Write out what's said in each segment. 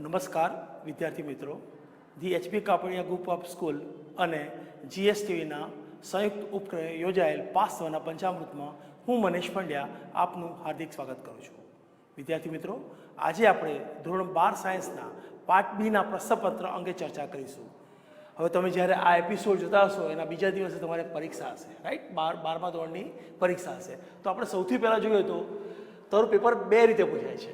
નમસ્કાર વિદ્યાર્થી મિત્રો, the HP Kapadia group of school અને જીએસટીવીના સંયુક્ત ઉપક્રમે યોજાયેલ પાસ 1ના પંચામૃતમાં હું મનીષ પંડ્યા આપનું હાર્દિક સ્વાગત કરું છું. વિદ્યાર્થી મિત્રો, આજે આપણે ધોરણ 12 સાયન્સના પાર્ટ બીના પ્રશ્નપત્ર અંગે ચર્ચા કરીશું. હવે તમે જ્યારે આ એપિસોડ જોતા હશો એના બીજા દિવસે તમારે પરીક્ષા હશે, રાઈટ? 12મા ધોરણની પરીક્ષા હશે. તો આપણે સૌથી પહેલાં જોઈએ તો તમારું પેપર બે રીતે પૂછાય છે,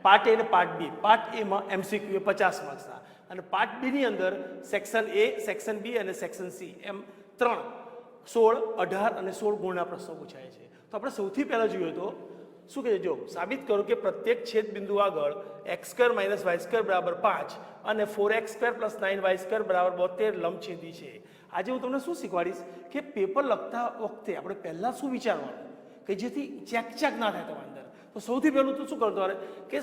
પાર્ટ એ અને પાર્ટ બી. પાર્ટ એમાં એમસીક્યુ 50 માર્ક્સના અને પાર્ટ બીની અંદર સેક્શન એ, સેક્શન બી અને સેક્શન સી એમ 3 16, 18 અને 16 ગુણના પ્રશ્નો પૂછાય છે. તો આપણે સૌથી પહેલાં જોઈએ તો શું કહે છે, જો સાબિત કરો કે પ્રત્યેક છેદ બિંદુ આગળ x² - y² બરાબર 5 અને 4x² + 9y² બરાબર 72 લંબછેદી છે. આજે હું તમને શું શીખવાડીશ કે પેપર લખતા વખતે આપણે પહેલાં શું વિચારવાનું કે જેથી ચેક ના થાય તમારી અંદર. તો સૌથી પહેલું તો શું કરતો હોય કે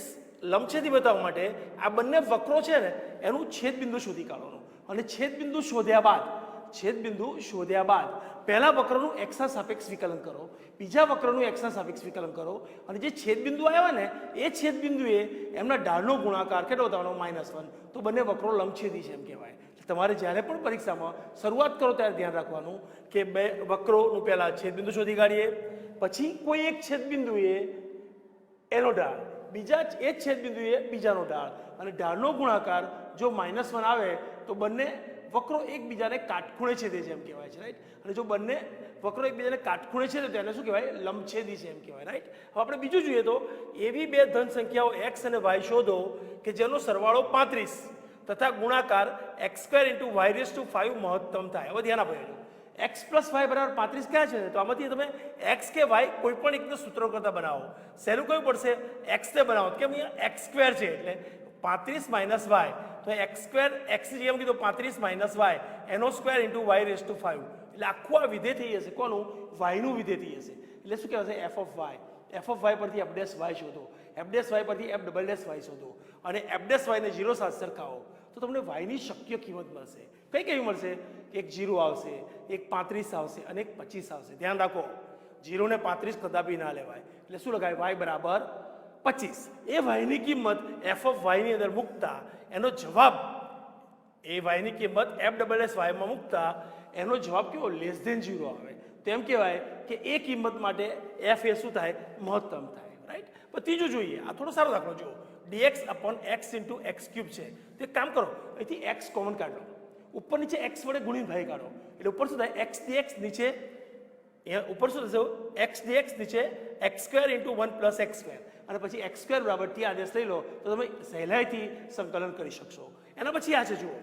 લંબછેદી બતાવવા માટે આ બંને વક્રો છે ને એનું છેદ બિંદુ શોધી કાઢવાનું અને છેદ બિંદુ શોધ્યા બાદ પહેલા વક્રનું x ના સાપેક્ષ વિકલન કરો, બીજા વક્રનું x ના સાપેક્ષ વિકલન કરો અને જે છેદ બિંદુ આવ્યા ને એ છેદ બિંદુએ એમના ઢાળનો ગુણાકાર કેટલો થવાનો? -1. તો બંને વક્રો લંબછેદી છે એમ કહેવાય. તમારે જ્યારે પણ પરીક્ષામાં શરૂઆત કરો ત્યારે ધ્યાન રાખવાનું કે બે વક્રોનું પહેલાં છેદબિંદુ શોધી કાઢીએ, પછી કોઈ એક છેદબિંદુએ એનો ઢાળ, બીજા એ જ છેદબિંદુએ બીજાનો ઢાળ અને ઢાળનો ગુણાકાર જો -1 આવે તો બંને વક્રો એકબીજાને કાટખૂણે છેદે છે એમ કહેવાય છે, રાઈટ? અને જો બંને વક્રો એકબીજાને કાટખૂણે છેદે તો એને શું કહેવાય? લંબછેદી છે એમ કહેવાય, રાઈટ? હવે આપણે બીજું જોઈએ તો એવી બે ધન સંખ્યાઓ x અને y શોધો કે જેનો સરવાળો 35 તથા ગુણાકાર x² × y5 મહત્તમ થાય. હવે ધ્યાન આપો, x + y બરાબર 35 ક્યાં છે? તો આમાંથી તમે x કે y કોઈ પણ એકને સૂત્રો કરતા બનાવો. સહેલું કયું પડશે? x ને બનાવો. કેમ? અહીંયા x² છે એટલે 35 - y તો x² x ની જેમ કીધું 35 - y એનો સ્ક્વેર × y5 એટલે આખું આ વિધેય થઈ જશે. કોનું? y નું વિધેય થઈ જશે. એટલે શું કહેવાય? f of y પરથી f' y શોધો, f' y પરથી f ' y શોધો અને f' y ને 0 સાથે સરખાવો તો તમને y ની શક્ય કિંમત મળશે. કઈ કેવી મળશે? એક 0 આવશે, એક 35 આવશે અને એક 25 આવશે. ધ્યાન રાખો, 0 ને 35 કદાપી ના લેવાય. એટલે શું લખાય? y બરાબર 25. એ y ની કિંમત f of y ની અંદર મૂકતા એનો જવાબ, એ y ની કિંમત f ' y માં મૂકતા એનો જવાબ કેવો? <0 આવે. તો એમ કહેવાય કે એ કિંમત માટે f એ શું થાય? મહત્તમ થાય, રાઈટ? પણ ત્રીજું જોઈએ, આ થોડો સારો દાખલો જુઓ. dx / x × x³ છે. તો એક કામ કરો, અહીંથી x કોમન કાઢો, ઉપર નીચે x વડે ગુણીને ભાઈ કાઢો એટલે ઉપર શું થાય? x dx નીચે ઉપર શું થશે? x dx નીચે x² × 1 + x² અને પછી x² બરાબર t આદેશ લઈ લો તો તમે સહેલાઈથી સંકલન કરી શકશો. એના પછી આ છે, જુઓ,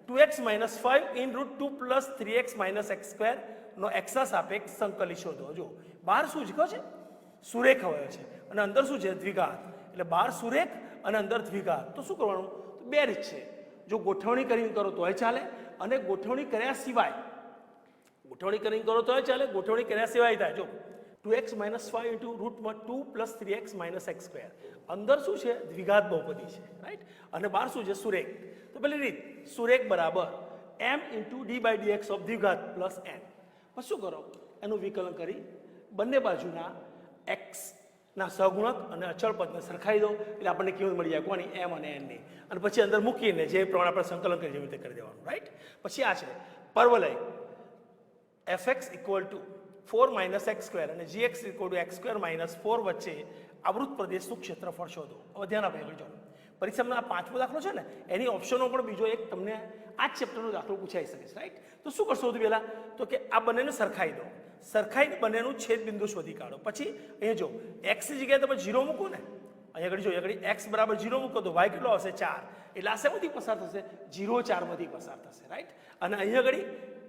2x - 5 × √2 + 3x - x² નો x ના સાપેક્ષ સંકલિત શોધો. જો બહાર શું છે? છે સુરેખ અવયવ છે અને અંદર શું છે? દ્વિઘાત. એટલે બહાર સુરેખ અને અંદર દ્વિઘાત. તો શું કરવાનું? બે રીત છે. જો ગોઠવણી કરીને કરો તોય ચાલે અને ગોઠવણી કર્યા સિવાય ગોઠવણી કર્યા સિવાય થાય. જો 2x - 5 × √2 + 3x - x². અંદર શું છે? દ્વિઘાત બહુપદી છે, રાઈટ? અને બહાર શું છે? સુરેખ. તો પેલી રીત, સુરેખ બરાબર m × d/dx ઓફ દ્વિઘાત પ્લસ n. પછી શું કરો? એનું વિકલન કરી બંને બાજુના x ના સહગુણક અને અચળ પદને સરખાઈ દો એટલે આપણને કિંમત મળી જાય. કોની? m અને n ની. અને પછી અંદર મૂકીને જે પ્રમાણે આપણે સંકલન કરીએ એવી રીતે કરી દેવાનું, રાઈટ? પછી આ છે પરવલય fx = 4 - x² અને gx = x² - 4 વચ્ચે આવૃત પ્રદેશનું ક્ષેત્રફળ શોધો. હવે ધ્યાન આપો, જો પરીક્ષામાં આ 5મો દાખલો છે ને એની ઓપ્શનો પણ બીજો એક તમને આ જ ચેપ્ટરનો દાખલો પૂછાઈ શકે છે, રાઈટ? તો શું કરશો? સૌથી પહેલા તો કે આ બંનેને સરખાઈ દો, સરખાઈને બંનેનું છેદ બિંદુ શોધી કાઢો. પછી અહીંયા જો x ની જગ્યાએ તમે 0 મૂકો ને, અહીંયા આગળ જો x બરાબર 0 મૂકો તો y કેટલો આવશે? 4. એટલે આ શેમાંથી પસાર થશે? 0, 4 માંથી પસાર થશે, રાઈટ? અને અહીંયા આગળ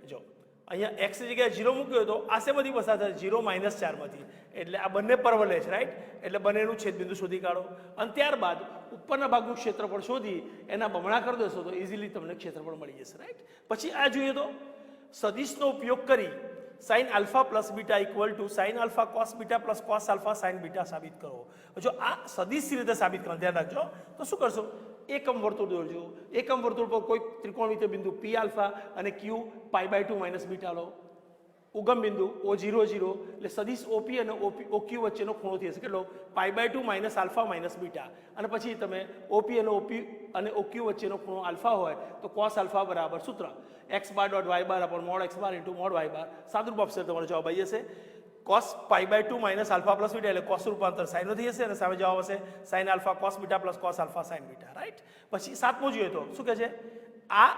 જો અહીંયા x ની જગ્યાએ 0 મૂક્યો તો આ શેમાંથી પસાર થશે? 0 - 4 માંથી. એટલે આ બંને પરવલય છે, રાઈટ? એટલે બંનેનું છેદ બિંદુ શોધી કાઢો અને ત્યારબાદ ઉપરના ભાગનું ક્ષેત્રફળ શોધી એના બમણા કરી દેશો તો ઇઝીલી તમને ક્ષેત્રફળ મળી જશે, રાઈટ? પછી આ જોઈએ તો સદિશનો ઉપયોગ કરી sin α + β = sin α cos β + cos α sin β સાબિત કરો. જો આ સદિશ રીતે સાબિત કરવાનું ધ્યાન રાખજો. તો શું કરશો? એકમ વર્તુળ દોરજો. એકમ વર્તુળ પર કોઈ ત્રિકોણમિતિય બિંદુ p α અને q π/2 - β લો. ઉગમ બિંદુ O00 એટલે સદિશ OP અને OQ વચ્ચેનો ખૂણો થઈ જશે કેટલો π/2 માઇનસ આલ્ફા માઇનસ બીટા અને પછી તમે OP અને OQ વચ્ચેનો ખૂણો આલ્ફા હોય તો cos આલ્ફા બરાબર સૂત્ર x bar dot y bar upon mod x bar into mod y bar સાદુરૂપ આપશે તમારો જવાબ આવી જશે cos π/2 minus alpha plus beta એટલે cos રૂપાંતર sin થઈ જશે અને સામે જવાબ આવશે sin alpha cos beta plus cos alpha sin beta right પછી સાતમું જોઈએ તો શું કહે છે આ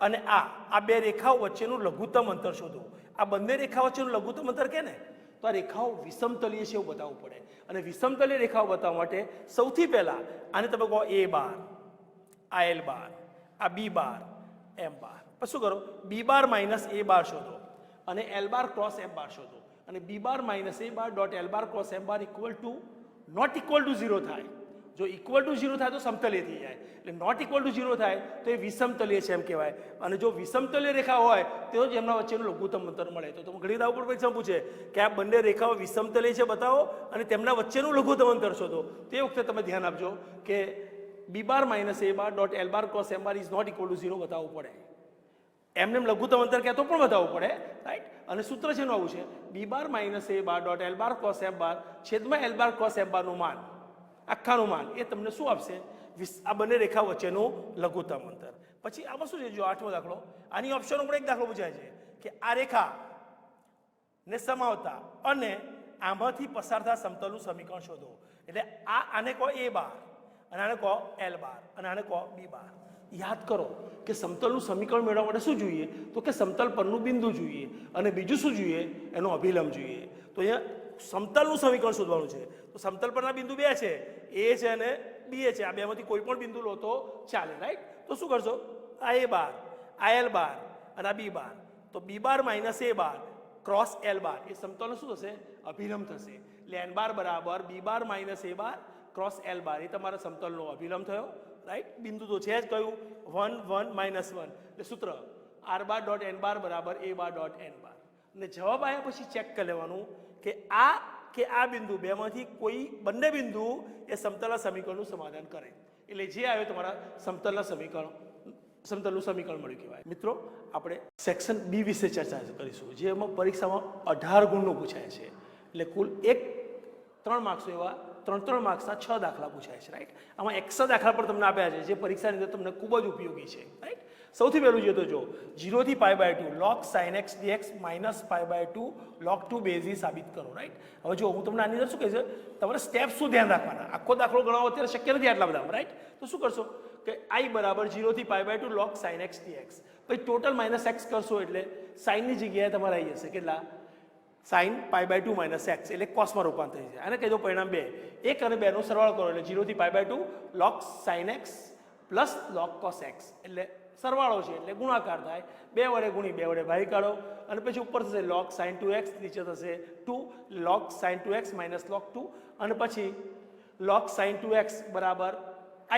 અને આ બે રેખાઓ વચ્ચેનું લઘુત્તમ અંતર શોધો આ બંને રેખાઓ વચ્ચેનું લઘુત્તમ અંતર કે ને તો આ રેખાઓ વિષમતલીય છે એવું બતાવવું પડે અને વિષમતલીય રેખાઓ બતાવવા માટે સૌથી પહેલા આને તમે કહો a બાર આ l બાર આ b બાર m બાર પછી શું કરો b bar minus a bar શોધો અને l bar cross m bar શોધો અને b bar minus a bar dot l bar cross m bar equal to not equal to 0 થાય જો ઇક્વલ ટુ 0 થાય તો સમતલીય થઈ જાય એટલે નોટ ઇક્વલ ટુ 0 થાય તો એ વિષમતલીય છે એમ કહેવાય અને જો વિષમતલીય રેખા હોય તો જ એમના વચ્ચેનું લઘુત્તમ અંતર મળે તો તમે ઘણી ઉપર પરીક્ષા પૂછે કે આ બંને રેખાઓ વિષમતલીય છે બતાવો અને તેમના વચ્ચેનું લઘુત્તમ અંતર શોધો તે વખતે તમે ધ્યાન આપજો કે b bar minus a bar dot l bar cross m bar is not equal to 0 બતાવવું પડે એમને લઘુત્તમ અંતર કહેતો પણ બતાવવું પડે રાઈટ અને સૂત્ર છે એનું આવું છે b bar minus a bar dot l bar cross m બાર છેદમાં l બાર ક્રોસ m બારનું માન આખાનું માન એ તમને શું આપશે આ બંને રેખા વચ્ચેનું લઘુત્તમ અંતર પછી આમાં શું છે જો આઠમો દાખલો આની ઓપ્શન ઉપર એક દાખલો પૂછાય છે કે આ રેખા ને સમાવતા અને આમાંથી પસાર થતા સમતલનું સમીકરણ શોધો એટલે આને કહો a બાર અને આને કહો l બાર અને આને કહો b બાર યાદ કરો કે સમતલનું સમીકરણ મેળવવા માટે શું જોઈએ તો કે સમતલ પરનું બિંદુ જોઈએ અને બીજું શું જોઈએ એનો અભિલંબ જોઈએ તો અહીંયા સમતલનું સમીકરણ શોધવાનું છે તો સમતલ પરના બિંદુ બે છે a છે અને b છે આ બેમાંથી કોઈ પણ બિંદુ લો તો ચાલે રાઈટ તો શું કરશો આ a બાર આ l બાર અને આ b બાર તો b bar minus a bar cross l બાર એ સમતલનો શું થશે અભિલંબ થશે એટલે n બાર બરાબર b bar minus a bar cross l બાર એ તમારા સમતલનો અભિલંબ થયો રાઈટ બિંદુ તો છે જ કયું 1 1 માઇનસ 1 એટલે સૂત્ર r બાર ડોટ n બાર બરાબર a બાર ડોટ n બાર અને જવાબ આવ્યા પછી ચેક કરી લેવાનું કે આ બિંદુ બેમાંથી કોઈ બંને બિંદુ એ સમતલના સમીકરણનું સમાધાન કરે એટલે જે આવ્યો તમારા સમતલનું સમીકરણ મળ્યું કહેવાય મિત્રો આપણે સેક્શન બી વિશે ચર્ચા કરીશું જેમાં પરીક્ષામાં 18 ગુણનું પૂછાય છે એટલે કુલ 3 માર્ક્સ એવા 3 માર્ક્સના 6 દાખલા પૂછાય છે રાઈટ આમાં એક્સ્ટ્રા દાખલા પણ તમને આપ્યા છે જે પરીક્ષાની અંદર તમને ખૂબ જ ઉપયોગી છે રાઈટ સૌથી પહેલું જોઈએ તો જો 0 થી π/2 log sin x dx minus π/2 log 2 બેઝી સાબિત કરો રાઈટ હવે જો હું તમને આની અંદર શું કહે છે તમારે સ્ટેપ શું ધ્યાન રાખવાના આખો દાખલો ગણાવો અત્યારે શક્ય નથી આટલા બધા રાઈટ તો શું કરશો કે i બરાબર 0 થી π/2 log sin x dx પછી ટોટલ માઇનસ x કરશો એટલે sin ની જગ્યાએ તમારે આવી જશે કેટલા sin π/2 માઇનસ x એટલે કોસમાં રૂપાંતર થઈ જાય આને કહી દો પરિણામ 2 1 અને 2 નો સરવાળો કરો એટલે 0 થી π/2 log sin x plus log cos x એટલે સરવાળો છે એટલે ગુણાકાર થાય 2 વડે ગુણી 2 વડે ભાગી કાઢો અને પછી ઉપર થશે log sin 2x નીચે થશે 2 log sin 2x minus log 2 અને પછી log sin 2x બરાબર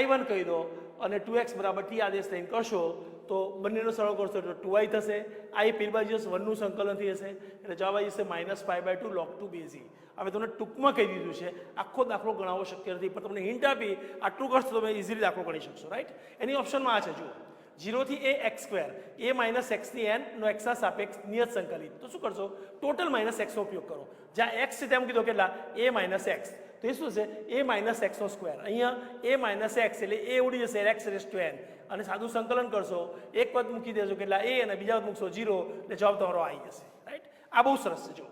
i1 કહી દો અને 2x બરાબર t આદેશ લઈને કરશો તો બંનેનો સરળ કરશો તો 2i થશે i પેલી બાજુ 1 નું સંકલન થઈ જશે એટલે જવાબ આવી જશે -π/2 log 2 બેઝી હવે તમને ટૂંકમાં કહી દીધું છે આખો દાખલો ગણાવવો શક્ય નથી પણ તમને હિન્ટ આપી આટલું કરશો તો તમે ઇઝીલી દાખલો ગણી શકશો રાઈટ એની ઓપ્શનમાં આ છે જુઓ 0 થી a x square a minus x ની n નો x ના સાપેક્ષ નિયત સંકલિત તો શું કરશો ટોટલ માઇનસ x નો ઉપયોગ કરો જ્યાં x છે તેમ કીધો કેટલા a માઇનસ x તો એ શું છે a માઇનસ x નો સ્ક્વેર અહીંયા a માઇનસ x એટલે a ઉડી જશે x રેઝ ટુ n અને સાદું સંકલન કરશો એક પદ મૂકી દેજો કેટલા a અને બીજા પદ મૂકશો 0 એટલે જવાબ તમારો આવી જશે રાઈટ આ બહુ સરસ છે જો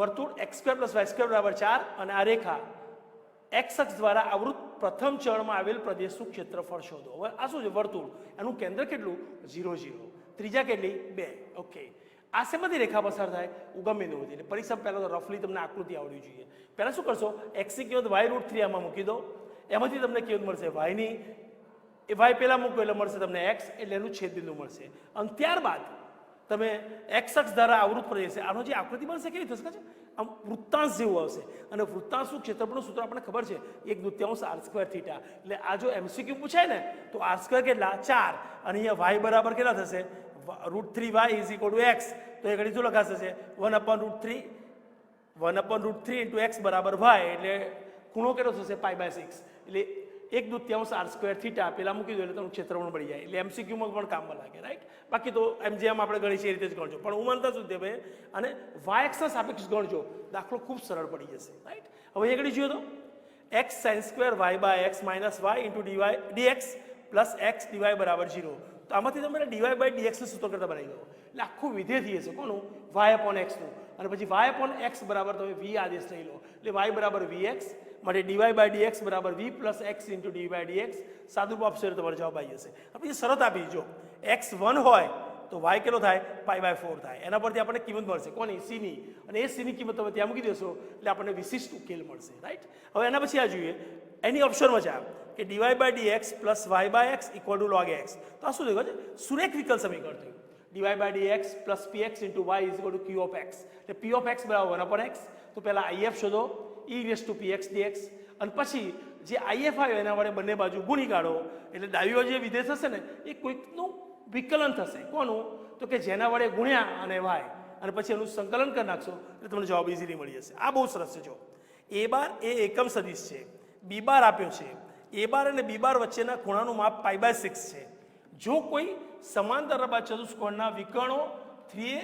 વર્તુળ x² + y² બરાબર 4 અને આ રેખા x અક્ષ દ્વારા આવૃત પ્રથમ ચરણમાં આવેલ પ્રદેશનું ક્ષેત્રફળ શોધો હવે આ શું છે વર્તુળ એનું કેન્દ્ર કેટલું 0 0 ત્રિજ્યા કેટલી 2 ઓકે આ શેમાંથી રેખા પસાર થાય ઉગમ બિંદુથી એટલે પરીક્ષા પહેલા તો રફલી તમને આકૃતિ આવડવી જોઈએ પહેલા શું કરશો x ની કિંમત y√3 આમાં મૂકી દો એમાંથી તમને કિંમત મળશે y ની એ y પહેલા મૂકો એટલે મળશે તમને x એટલે એનું છેદબિંદુ મળશે અને ત્યારબાદ તમે x અક્ષ દ્વારા આવૃત પ્રદેશ આનો જે આકૃતિ બનશે કેવી થશે છે આમ વૃત્તાંશ જેવું આવશે અને વૃત્તાંશનું ક્ષેત્રફળનું સૂત્ર આપણને ખબર છે 1/2 r² થીટા એટલે આ જો MCQ પૂછાય ને તો r² કેટલા 4 અને અહીંયા y બરાબર કેટલા થશે √3y = x તો એ ઘડી શું લખાશે 1/√3 1/√3 × x બરાબર y એટલે ખૂણો કેટલો થશે π/6 એટલે 1/2 આર સ્ક્વેર થીટા પેલા મૂકી દો એટલે તમને ક્ષેત્રફળ મળી જાય. એટલે એમસીક્યુમાં પણ કામમાં લાગે, રાઈટ. બાકી તો જેમ આપણે ગણી છે એ રીતે જ ગણજો, પણ હું માનતા છું હવે અને વાય એક્સના સાપેક્ષ ગણજો, દાખલો ખૂબ સરળ પડી જશે, રાઈટ. હવે એ ગણી જોઈએ તો x sin square y by x minus y into dx plus x dy બરાબર 0. તો આમાંથી તમારે dy બાય dx નું સૂત્ર કરતા બનાવી દો એટલે આખું વિધેય થઈ જશે કોનું, y upon x નું. અને પછી y upon x બરાબર તમે v આદેશ લઈ લો એટલે y બરાબર vx માટે dy બાય dx બરાબર v plus x into dy by dx. સાદું આપશો એટલે તમારો જવાબ આવી જશે. પછી શરત આપી જો x 1 હોય તો y કેટલો થાય, π/4 થાય. એના પરથી આપણને કિંમત મળશે કોની, c ની, અને એ c ની કિંમત તમે ત્યાં મૂકી દેશો એટલે આપણને વિશિષ્ટ ઉકેલ મળશે, રાઈટ. હવે એના પછી આ જોઈએ એની ઓપ્શનમાં છે કે dy by dx plus y by x equal to log x. તો આ શું થયું, સુરેખ વિકલ સમીકરણ થયું. dy by dx plus px into y is equal to q of x. એટલે p ઓફ x બરાબર 1 upon x. તો પહેલા if શોધો e raise to px dx, અને પછી જે if આવ્યો એના વડે બંને બાજુ ગુણી કાઢો એટલે ડાબી બાજુ જે વિધેય થશે ને એ કોઈકનું વિકલન થશે કોનું, તો કે જેના વડે ગુણ્યા અને y, અને પછી એનું સંકલન કરી નાખશો એટલે તમને જવાબ ઇઝીલી મળી જશે. આ બહુ સરસ છે. જો a બાર એ એકમ સદિશ છે, b બાર આપ્યો છે, a બાર અને b બાર વચ્ચેના ખૂણાનું માપ π/6 છે. જો કોઈ સમાંતર ચતુષ્કોણના વિકર્ણો 3a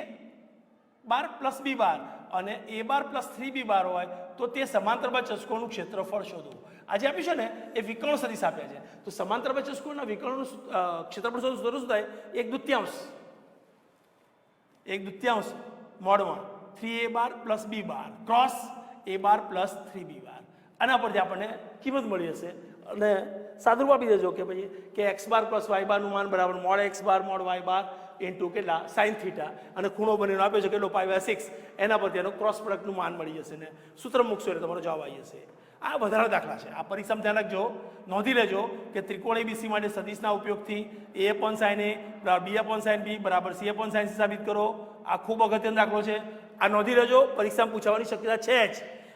બાર પ્લસ b બાર અને a બાર પ્લસ 3b બાર હોય તો તે સમાંતર ચતુષ્કોણનું ક્ષેત્રફળ શોધો. આજે આપ્યું છે ને એ વિકર્ણ સદિશ આપ્યા છે, તો સમાંતર ચતુષ્કોણના વિકર્ણનું ક્ષેત્રફળ શોધવું શું થાય, 1/2 મોડમાં 3a bar plus b bar cross a bar plus 3b બાર. આના પરથી આપણને કિંમત મળી હશે અને સાદુરૂપ આપી દેજો કે ભાઈ કે x બાર પ્લસ y બારનું માન બરાબર મોડ x બાર મોડ y બાર ઇન્ટુ કેટલા સાઇન થીટા, અને ખૂણો બનીને આપ્યો છે કેટલો π/6. એના પરથી એનો ક્રોસ પ્રોડક્ટનું માન મળી જશે ને સૂત્ર મૂકશો એટલે તમારો જવાબ આવી જશે. આ વધારે દાખલા છે, આ પરીક્ષામાં ધ્યાન રાખજો, નોંધી લેજો કે ત્રિકોણ ABC માટે સદિશના ઉપયોગથી a upon sin a બરાબર b upon sin b બરાબર c upon sin c સાબિત કરો. આ ખૂબ અગત્યનો દાખલો છે, આ નોંધી લેજો, પરીક્ષામાં પૂછવાની શક્યતા છે જ.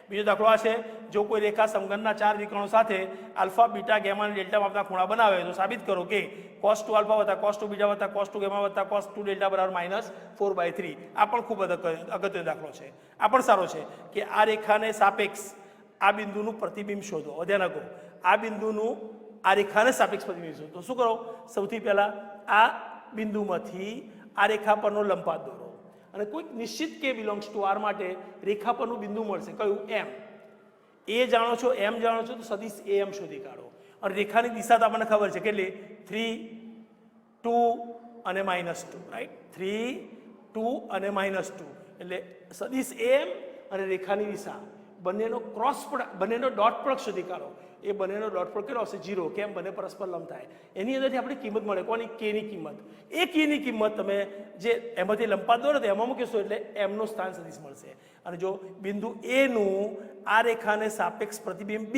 બીજો દાખલો આ છે, જો કોઈ રેખા સમઘનના 4 વિકર્ણો સાથે આલ્ફા બીટા ગેમા અને ડેલ્ટા માપના ખૂણા બનાવે તો સાબિત કરો કે cos 2 આલ્ફા વત્તા cos 2 બીટા વત્તા cos 2 ગેમા વત્તા cos 2 ડેલ્ટા બરાબર -4/3. આ પણ ખૂબ અગત્યનો દાખલો છે. આ પણ સારો છે કે આ રેખાને સાપેક્ષ આ બિંદુનું પ્રતિબિંબ શોધો. ધ્યાન રાખો, આ બિંદુનું આ રેખાને સાપેક્ષ પ્રતિબિંબ શોધો. તો શું કરો, સૌથી પહેલા આ બિંદુમાંથી આ રેખા પરનો લંબપાત દોરો અને કોઈક નિશ્ચિત કે બિલોંગ્સ ટુ આર માટે રેખા પરનું બિંદુ મળશે કયું, એમ. એ જાણો છો, એમ જાણો છો, તો સદિશ am શોધી કાઢો. અને રેખાની દિશા તો આપણને ખબર છે કેટલી, 3 2 અને -2, રાઈટ. 3 2 અને -2 એટલે સદિશ am અને રેખાની દિશા બંનેનો ક્રોસ પ્રોડક્ટ, બંનેનો ડોટ પ્રોડક્ટ શોધી કાઢો. એ બંનેનો ડોટ પ્રોડક્ટ કેટલો આવશે, 0. કેમ, બંને પરસ્પર લંબ થાય. એની અંદરથી આપણે કિંમત મળે કોની, k ની કિંમત. એ k ની કિંમત તમે જે એમાંથી લંબપાત દોરો તો એમાં મૂકીશો એટલે m નું સ્થાન સદિશ મળશે. અને જો બિંદુ a નું આ રેખાને સાપેક્ષ પ્રતિબિંબ b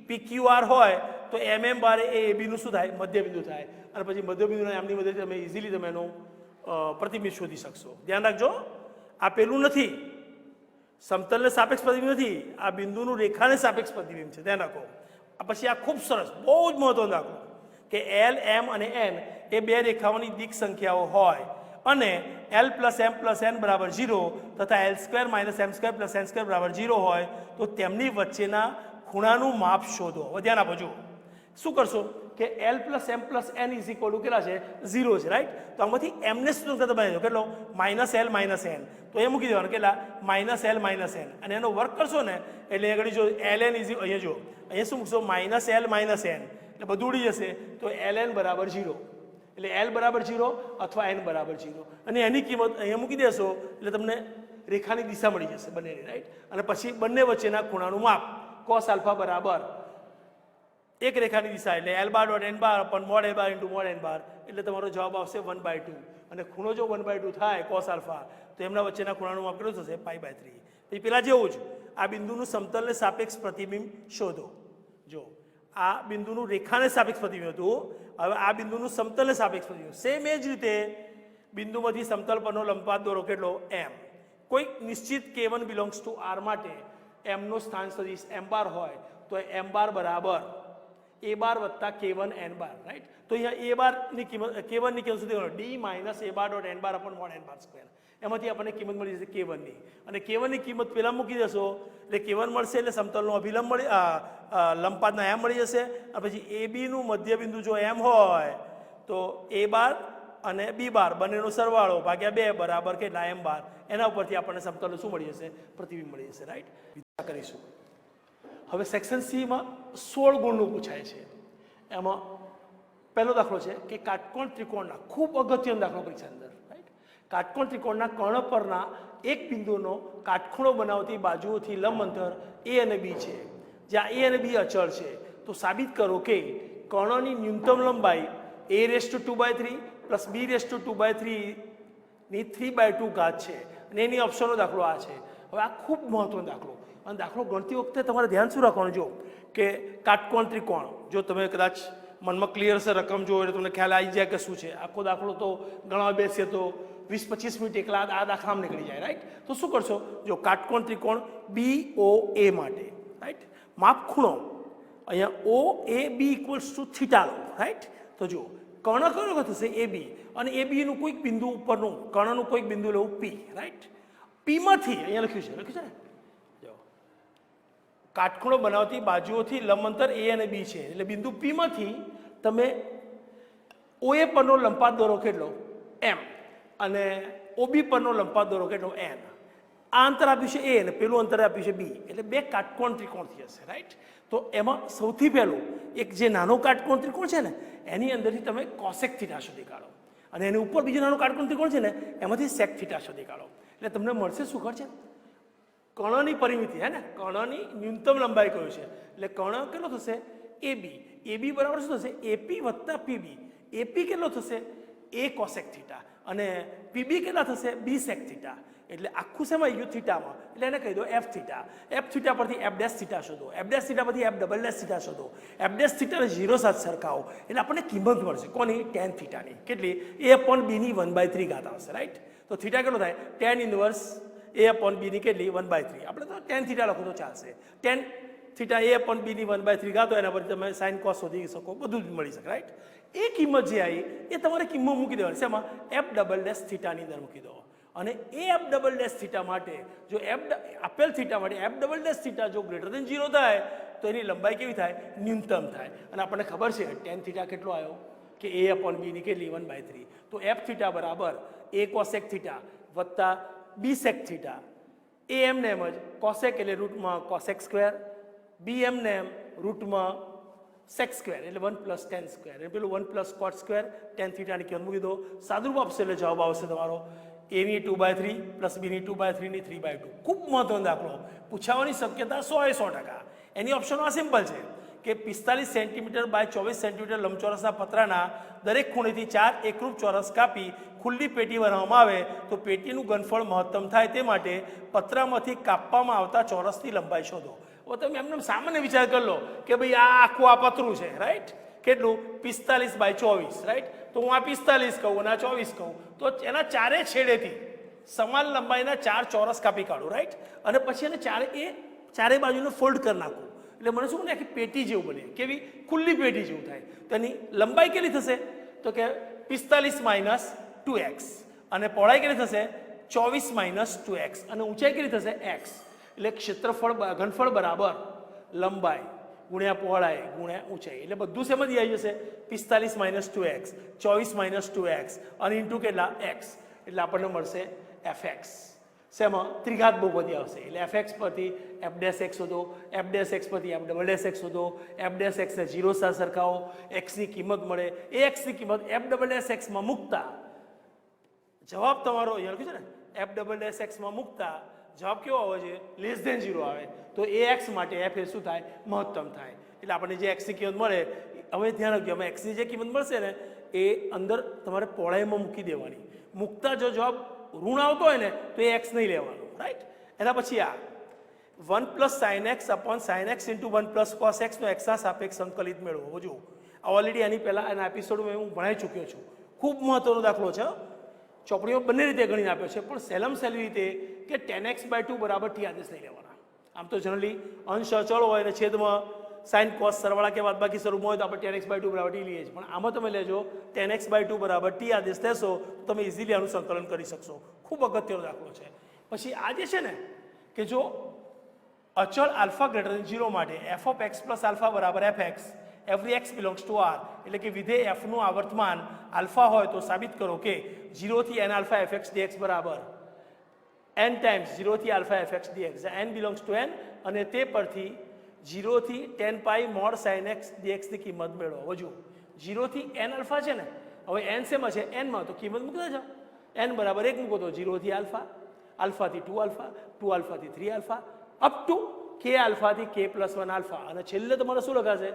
pqr હોય તો mm બાર એ ab નું શું થાય, મધ્યબિંદુ થાય. અને પછી મધ્યબિંદુના એમની મદદથી તમે ઇઝીલી તમે એનું પ્રતિબિંબ શોધી શકશો. ધ્યાન રાખજો, આ પેલું નથી, સમતલને સાપેક્ષ પ્રતિબિંબ નથી, આ બિંદુનું રેખાને સાપેક્ષ પ્રતિબિંબ છે. ધ્યાન રાખો. પછી આ ખૂબ સરસ, બહુ જ મહત્વનો દાખલો કે l m અને n એ બે રેખાઓની દિક સંખ્યાઓ હોય અને l plus m plus n બરાબર 0 તથા l² minus m² plus n² બરાબર 0 હોય તો તેમની વચ્ચેના ખૂણાનું માપ શોધો. હવે ધ્યાન આપો, શું કરશો કે l plus m plus n is equal two કેટલા છે, 0 છે, રાઈટ. તો આમાંથી m ને શું કરતા બનાવી દો, કેટલો, -l માઇનસ n. તો એ મૂકી દેવાનું કેટલા, -l માઇનસ n, અને એનો વર્ક કરશો ને એટલે આગળ જો ln ઇઝ, અહીંયા જો અહીંયા શું મૂકશો, -l માઇનસ n, એટલે બધું ઉડી જશે. તો ln બરાબર 0, એટલે l બરાબર 0 અથવા n બરાબર 0, અને એની કિંમત અહીંયા મૂકી દેશો એટલે તમને રેખાની દિશા મળી જશે બંનેની, રાઈટ. અને પછી બંને વચ્ચેના ખૂણાનું માપ cos આલ્ફા બરાબર એક રેખાની દિશા એટલે l bar dot n bar upon mod l bar into mod n bar, એટલે તમારો જવાબ આવશે 1/2. અને ખૂણો જો 1/2 થાય cos આલ્ફા તો એમના વચ્ચેના ખૂણાનું માપ કેટલું થશે, π/3. પછી પેલા જેવું જ આ બિંદુનું સમતલને સાપેક્ષ પ્રતિબિંબ શોધો. જો આ બિંદુનું રેખાને સાપેક્ષ પ્રતિબિંબ હતું, હવે આ બિંદુનું સમતલને સાપેક્ષ પ્રતિબિંબ. સેમ એ જ રીતે બિંદુમાંથી સમતલ પરનો લંબપાત દોરો કેટલો, m. કોઈક નિશ્ચિત k1 બિલોંગ્સ ટુ r માટે m નો સ્થાન સદિશ m બાર હોય તો m બાર બરાબર એ બાર વત્તા k1 n બાર, રાઈટ? તો અહીંયા એ બારની કિંમત k1 ની કિંમત સુધી d માઇનસ એ બાર ડોટ n બાર અપોન મોડ n બાર સ્ક્વેર, એમાંથી આપણને કિંમત મળી જશે k1 ની, અને k1 ની કિંમત પહેલા મૂકી દેશો એટલે k1 મળશે, એટલે સમતલનો અભિલંબ મળી લંબપાતના m મળી જશે, અને પછી ab નું મધ્યબિંદુ જો m હોય તો a બાર અને b બાર બંનેનો સરવાળો ભાગ્યા 2 બરાબર કેટલા m બાર, એના ઉપરથી આપણને સમતલનું શું મળી જશે? પ્રતિબિંબ મળી જશે, રાઈટ? કરીશું. હવે સેક્શન સી માં 16 ગુણનું પૂછાય છે. એમાં પહેલો દાખલો છે કે કાટકોણ ત્રિકોણના, ખૂબ અગત્યનો દાખલો પરીક્ષા અંદર, રાઈટ? કાટકોણ ત્રિકોણના કર્ણ પરના એક બિંદુનો કાટખૂણો બનાવતી બાજુઓથી લંબ અંતર a અને b છે, જ્યાં a અને b અચળ છે. તો સાબિત કરો કે કર્ણની ન્યૂનતમ લંબાઈ a⁴ પ્લસ b⁴ ની 3/2 ઘાત છે, અને એની ઓપ્શનનો દાખલો આ છે. હવે આ ખૂબ મહત્વનો દાખલો, અને દાખલો ગણતી વખતે તમારે ધ્યાન શું રાખવાનું, જો કે કાટકોણ ત્રિકોણ, જો તમે કદાચ મનમાં ક્લિયર છે રકમ જો એટલે તમને ખ્યાલ આવી જાય કે શું છે. આખો દાખલો તો ગણવા બેસીએ તો 20-25 મિનિટ એકલા આ દાખલામાં નીકળી જાય, રાઈટ? તો શું કરશો, જો કાટકોણ ત્રિકોણ BOA માટે, રાઈટ, માપ ખૂણો અહીંયા OAB = થીટા લો, રાઈટ? તો જો કર્ણ કયો થશે? AB, અને AB નું કોઈક બિંદુ ઉપરનું કર્ણનું કોઈક બિંદુ લેવું P, રાઈટ? P માંથી અહીંયા લખ્યું છે ને, જો કાટખૂણો બનાવતી બાજુઓથી લંબ અંતર a અને b છે, એટલે બિંદુ P માંથી તમે OA પરનો લંબપાત દોરો કેટલો? m, અને OB પરનો લંબપાત દોરો કેટલો? n. આ અંતર આપ્યું છે a અને પેલું અંતર આપ્યું છે b, એટલે બે કાટકોણ ત્રિકોણ થઈ જશે, રાઈટ? તો એમાં સૌથી પહેલું એક જે નાનો કાટકોણ ત્રિકોણ છે ને એની અંદરથી તમે કોસેક થીટા શોધી કાઢો, અને એની ઉપર બીજો નાનો કાટકોણ ત્રિકોણ છે ને એમાંથી સેક થીટા શોધી કાઢો, એટલે તમને મળશે શું ખબર છે? કર્ણની પરિમિતિ, હે ને, કર્ણની ન્યૂનતમ લંબાઈ કયું છે, એટલે કર્ણ કેટલો થશે? AB. AB બરાબર શું થશે? AP વત્તા PB. AP કેટલો થશે? A કોસેક થીટા, અને PB કેટલા થશે? B sec theta. એટલે આખું શેમાં આવી ગયું? થીટામાં. એટલે એને કહી દો f થીટા. f થીટા પરથી f' થીટા શોધો, f' થીટા પરથી f" થીટા શોધો, f' થીટાને 0 સાથે સરખાવો, એટલે આપણને કિંમત મળશે કોની? tan થીટાની. કેટલી? a/b ની 1/3 ઘાત આવશે, રાઈટ? તો થીટા કેટલો થાય? tan ઇન્વર્સ a/b ની કેટલી? 1/3. આપણે તો tan થીટા લખો તો ચાલશે. tan થીટા a/b ની 1/3 ઘાત હોય, એના પરથી તમે sin cos શોધી શકો, બધું જ મળી શકે, રાઈટ? એ કિંમત જે આવી એ તમારે કિંમત મૂકી દેવાની. શેમાં? f" થીટાની અંદર મૂકી દો, અને એ f" થીટા માટે જો આપેલ થીટા માટે f" થીટા જો >0 થાય તો એની લંબાઈ કેવી થાય? ન્યૂનતમ થાય. અને આપણને ખબર છે tan થીટા કેટલો આવ્યો કે a/b ની કેટલી? 1/3. તો f થીટા બરાબર a કોસેક થીટા વત્તા b સેક થીટા. a એમને એમ જ કોસેક એટલે રૂટમાં કોસેક સ્ક્વેર, b એમને એમ રૂટમાં સેક સ્ક્વેર, એટલે 1 + tan સ્ક્વેર, એટલે પેલું 1 + cot સ્ક્વેર. tan થીટાની કિંમત મૂકી દો, સાદુરૂપ આપશે એટલે જવાબ આવશે તમારો a ની 2/3 પ્લસ b ની 2/3 ની 3/2. ખૂબ મહત્વનો દાખલો, પૂછાવાની શક્યતા 100%. એની ઓપ્શનો આ સિમ્પલ છે કે 45 સેન્ટીમીટર બાય 24 સેન્ટીમીટર લંબચોરસના પતરાના દરેક ખૂણેથી 4 એકરૂપ ચોરસ કાપી ખુલ્લી પેટી બનાવવામાં આવે તો પેટીનું ઘનફળ મહત્તમ થાય, તે માટે પતરામાંથી કાપવામાં આવતા ચોરસની લંબાઈ શોધો. હવે તમે એમને સામાન્ય વિચાર કરી લો કે ભાઈ આ આખું આ પતરું છે, રાઈટ? કેટલું? 45 બાય 24, રાઈટ? તો હું આ 45 કહું અને આ 24 કહું, તો એના ચારે છેડેથી સમાન લંબાઈના 4 ચોરસ કાપી કાઢું, રાઈટ? અને પછી એને ચારે બાજુને ફોલ્ડ કરી નાખું, એટલે મને શું બને? આખી પેટી જેવું બને. કેવી? ખુલ્લી પેટી જેવું થાય. તો એની લંબાઈ કેટલી થશે? તો કે 45 - 2x, અને પહોળાઈ કેટલી થશે? 24 - 2x, અને ઊંચાઈ કેટલી થશે? x. એટલે ક્ષેત્રફળ ઘનફળ બરાબર લંબાઈ ગુણ્યા પહોળાઈ ગુણ્યા ઊંચાઈ, એટલે બધું શેમાંથી આવી જશે? 45 - 2x, 24 - 2x, અને ઇન્ટુ કેટલા? x. એટલે આપણને મળશે fx. શેમાં? ત્રિઘાત બહુપદી આવશે, એટલે fx પરથી f' શોધો, f' પરથી f" શોધો, f' ને 0 સાથે સરખાવો, x ની કિંમત મળે. એ x ની કિંમત f" માં મૂકતા જવાબ તમારો અહીંયા લખ્યું છે ને, f" માં મૂકતા જવાબ કેવો આવે છે? <0 આવે. તો ax માટે f એ શું થાય? મહત્તમ થાય. એટલે આપણને જે x ની કિંમત મળે, હવે ધ્યાન રાખજો, અમે x ની જે કિંમત મળશે ને એ અંદર તમારે પહોળાઈમાં મૂકી દેવાની. મૂકતા જો જવાબ ઋણ આવતો હોય ને તો એ x નહીં લેવાનું, રાઈટ? એના પછી આ 1 + sin x / sin x × 1 + cos x નો x ના સાપેક્ષ સંકલિત મેળવો. જો ઓલરેડી આની પહેલાં એના એપિસોડમાં હું ભણાવી ચૂક્યો છું. ખૂબ મહત્વનો દાખલો છે, ચોપડીઓ બંને રીતે ગણીને આપ્યો છે, પણ સહેલી રીતે કે tan x/2 બરાબર t આદેશ લઈ લેવાના. આમ તો જનરલી અંશ અચળ હોય અને છેદમાં સાઇન કોસ સરવાળા કે બાદબાકી સ્વરૂપમાં હોય તો આપણે tan x બાય 2 બરાબર t લઈએ છીએ, પણ આમાં તમે લેજો tan x બાય 2 બરાબર t આદેશ લેશો તો તમે ઇઝીલી આનું સંકલન કરી શકશો. ખૂબ અગત્યનો દાખલો છે. પછી આ જે છે ને કે જો અચળ આલ્ફા ગ્રેટર ધેન 0 માટે f of x plus alpha બરાબર fx every x belongs to r, એટલે કે વિધેય f નું આવર્તમાન આલ્ફા હોય તો સાબિત કરો કે 0 થી n આલ્ફા fx dx બરાબર n ટાઈમ્સ 0 થી alpha fx dx, n belongs to n, અને તે પરથી 0 થી 10 પાઈ મોડ sin x dx ની કિંમત મેળવો. હવે જુઓ 0 થી n આલ્ફા છે ને, હવે n શેમાં છે, n માં, તો કિંમત મૂકતા જાઓ. n બરાબર 1 મૂકો તો 0 થી આલ્ફા, આલ્ફા થી 2 આલ્ફા, 2 આલ્ફા થી 3 alpha, up to k alpha થી k પ્લસ 1 આલ્ફા, અને છેલ્લે તમારે શું લખાશે,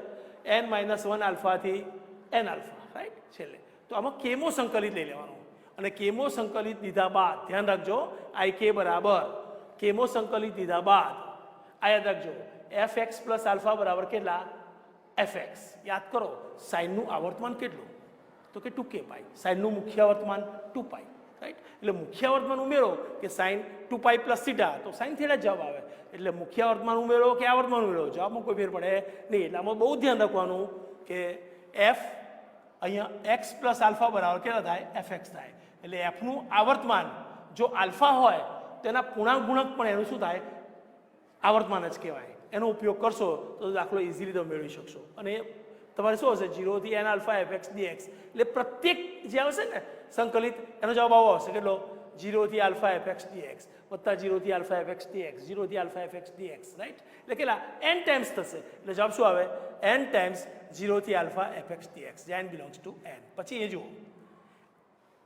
n માઇનસ 1 આલ્ફા થી n આલ્ફા, રાઈટ. છેલ્લે તો આમાં કેમો સંકલિત લઈ લેવાનો, અને કેમો સંકલિત લીધા બાદ ધ્યાન રાખજો ik બરાબર કેમો સંકલિત લીધા બાદ આ યાદ રાખજો fx પ્લસ આલ્ફા બરાબર કેટલા, fx. યાદ કરો સાઇનનું આવર્તમાન કેટલું, તો કે 2k પાઈ, સાઇનનું મુખ્ય આવર્તમાન 2 પાઈ, રાઈટ. એટલે મુખ્ય આવર્તમાન ઉમેરો કે સાઇન 2 પાઈ પ્લસ થીટા, તો સાઇન થીટા જવાબ આવે. એટલે મુખ્ય આવર્તમાન ઉમેરો કે આવર્તમાન ઉમેરો, જવાબમાં કોઈ ફેર પડે નહીં. એટલે આમાં બહુ ધ્યાન રાખવાનું કે f અહીંયા x પ્લસ આલ્ફા બરાબર કેટલા થાય, fx થાય. એટલે fનું આવર્તમાન જો આલ્ફા હોય તો એના પૂર્ણાંક ગુણક પણ એનું શું થાય, આવર્તમાન જ કહેવાય. એનો ઉપયોગ કરશો તો દાખલો ઇઝીલી તમે મેળવી શકશો. અને તમારે શું હશે, 0 થી n આલ્ફા fx dx, એટલે પ્રત્યેક જે આવશે ને સંકલિત એનો જવાબ આવો આવશે, કેટલો, 0 થી આલ્ફા fx dx વત્તા 0 થી આલ્ફા fx dx, 0 થી આલ્ફા fx dx, રાઈટ. એટલે કેટલા, n ટાઈમ્સ થશે. એટલે જવાબ શું આવે, n ટાઈમ્સ 0 થી આલ્ફા fx dx, જ્યાં n બિલોંગ્સ ટુ n. પછી એ જુઓ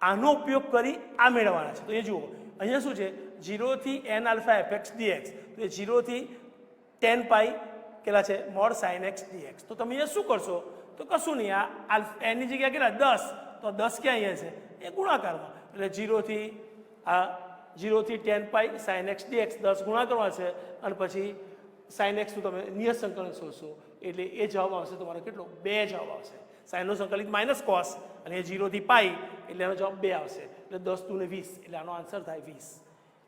આનો ઉપયોગ કરી આ મેળવવાના છે. તો એ જુઓ અહીંયા શું છે, 0 થી n આલ્ફા fx dx, તો એ 0 થી 10 પાઈ કેટલા છે, મોડ sin x dx. તો તમે અહીંયા શું કરશો, તો કશું નહીં, આ n ની જગ્યાએ કેટલા 10, તો 10 ક્યાં અહીંયા છે, એ ગુણાકારમાં. એટલે 0 થી 10 પાઈ sin x dx 10 ગુણાકારમાં છે, અને પછી sin x નું તમે નિયત સંકલન શોધશો, એટલે એ જવાબ આવશે તમારો કેટલો, 2 જવાબ આવશે. સાઇનનો સંકલિત માઇનસ કોસ, અને એ 0 થી પાઈ, એટલે એનો જવાબ 2 આવશે. એટલે 10 દુ ને 20, એટલે આનો આન્સર થાય 20.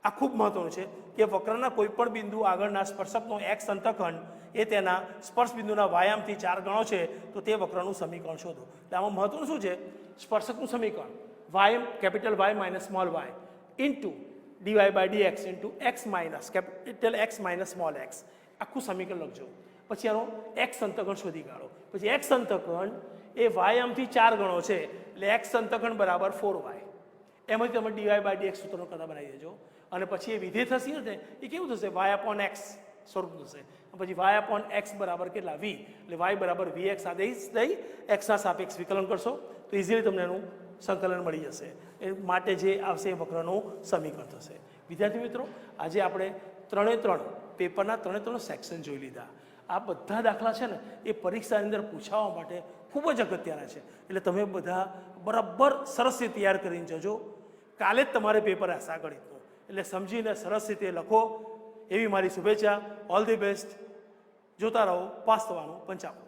આ ખૂબ મહત્વનું છે કે વક્રના કોઈ પણ બિંદુ આગળના સ્પર્શકનો x અંતઃખંડ એ તેના સ્પર્શ બિંદુના વ્યાયામથી 4 ગણો છે, તો તે વક્રનું સમીકરણ શોધો. એટલે આમાં મહત્વનું શું છે, સ્પર્શકનું સમીકરણ y capital y minus small y into dy by dx into x minus capital x minus small x, આખું સમીકરણ લખજો. પછી આનો x અંતઃખંડ શોધી કાઢો. પછી x અંતઃખંડ એ વ્યાયામથી 4 ગણો છે, એટલે x અંતઃખંડ બરાબર 4y. એમાંથી તમે dy બાય dx સૂત્રનો કદા બનાવી દેજો. અને પછી એ વિધેય થશે ને એ કેવું થશે, y અપોન x સ્વરૂપ થશે. પછી y અપોન x બરાબર કેટલા, v, એટલે y બરાબર vx આદેશ દઈ xના સાપેક્ષ વિકલન કરશો તો ઇઝીલી તમને એનું સંકલન મળી જશે. એ માટે જે આવશે એ વક્રનું સમીકરણ થશે. વિદ્યાર્થી મિત્રો, આજે આપણે 3 પેપરના 3 સેક્શન જોઈ લીધા. આ બધા દાખલા છે ને એ પરીક્ષાની અંદર પૂછાવા માટે ખૂબ જ અગત્યના છે. એટલે તમે બધા બરાબર સરસ રીતે તૈયાર કરીને જજો. કાલે જ તમારે પેપર હશે આ ગણિતનું, એટલે સમજીને સરસ રીતે લખો એવી મારી શુભેચ્છા. All the best. જોતા રહો પાસ થવાનું પંચામૃત.